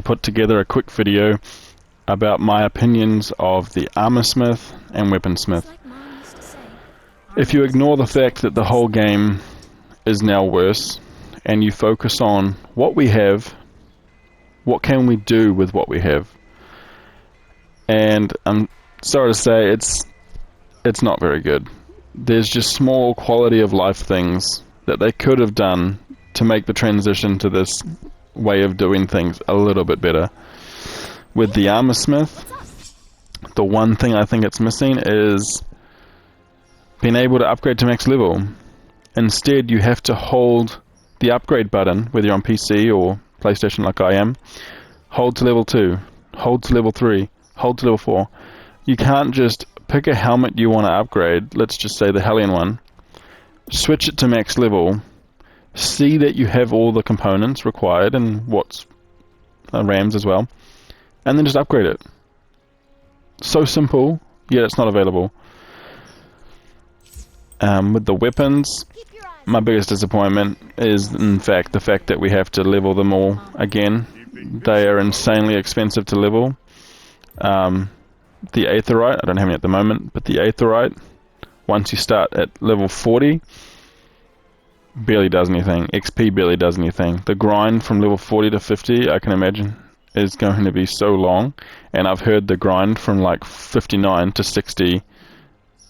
put together a quick video about my opinions of the Armorsmith and Weaponsmith. If you ignore the fact that the whole game is now worse, and you focus on what we have, what can we do with what we have, and I'm sorry to say it's not very good. There's just small quality of life things that they could have done to make the transition to this way of doing things a little bit better. With the Armorsmith, the one thing I think it's missing is being able to upgrade to max level. Instead, you have to hold the upgrade button, whether you're on PC or PlayStation like I am, hold to level 2, hold to level 3, hold to level 4. You can't just pick a helmet you want to upgrade, let's just say the Hellion one, switch it to max level, see that you have all the components required and what's RAMs as well, and then just upgrade it. So simple, yet it's not available. With the weapons, my biggest disappointment is in fact the fact that we have to level them all again. They are insanely expensive to level. The Aetherite, I don't have any at the moment, but the Aetherite, once you start at level 40, barely does anything. XP barely does anything. The grind from level 40 to 50, I can imagine, is going to be so long, and I've heard the grind from like 59 to 60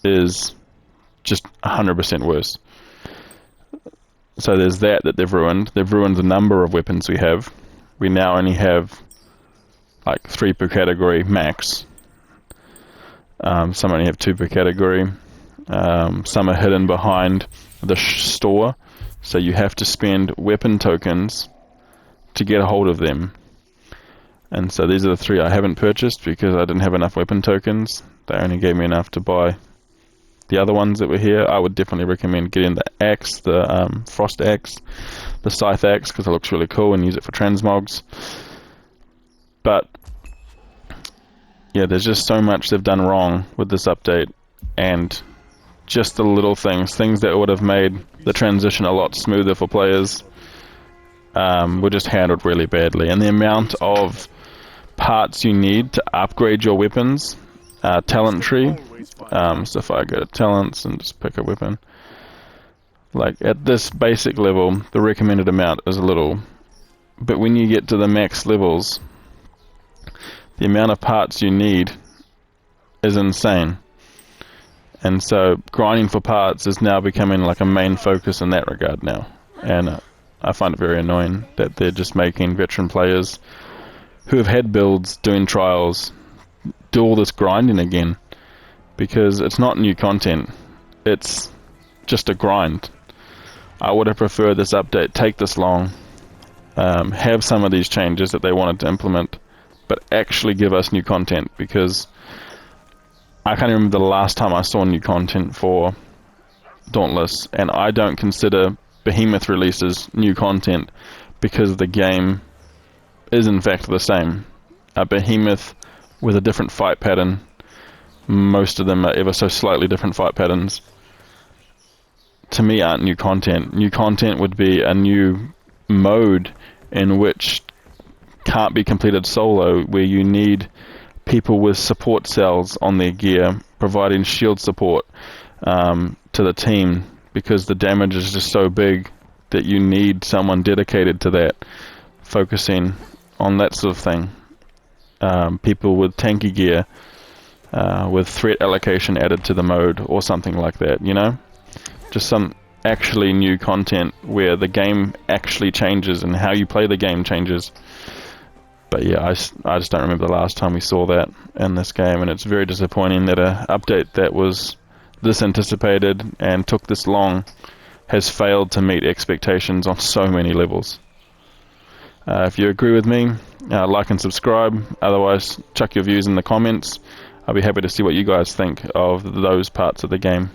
is just 100% worse. So there's that they've ruined. They've ruined the number of weapons we have. We now only have like 3 per category max. Some only have 2 per category. Some are hidden behind the store, so you have to spend weapon tokens to get a hold of them. And so these are the 3 I haven't purchased because I didn't have enough weapon tokens. They only gave me enough to buy the other ones that were here. I would definitely recommend getting the axe, the frost axe, the scythe axe, because it looks really cool, and use it for transmogs. But yeah, there's just so much they've done wrong with this update, and just the little things that would have made the transition a lot smoother for players, were just handled really badly. And the amount of parts you need to upgrade your weapons, talent tree. So if I go to talents and just pick a weapon, like at this basic level, the recommended amount is a little, but when you get to the max levels, the amount of parts you need is insane. And so grinding for parts is now becoming like a main focus in that regard now. And I find it very annoying that they're just making veteran players who have had builds doing trials do all this grinding again, because it's not new content, it's just a grind. I would have preferred this update take this long, have some of these changes that they wanted to implement, but actually give us new content, because I can't remember the last time I saw new content for Dauntless, and I don't consider Behemoth releases new content because the game is in fact the same. A Behemoth with a different fight pattern, most of them are ever so slightly different fight patterns, to me aren't new content. New content would be a new mode in which can't be completed solo, where you need people with support cells on their gear providing shield support to the team, because the damage is just so big that you need someone dedicated to that, focusing on that sort of thing. People with tanky gear, with threat allocation added to the mode or something like that, you know? Just some actually new content where the game actually changes and how you play the game changes. But yeah, I just don't remember the last time we saw that in this game, and it's very disappointing that an update that was this anticipated and took this long has failed to meet expectations on so many levels. If you agree with me, like and subscribe. Otherwise, chuck your views in the comments. I'll be happy to see what you guys think of those parts of the game.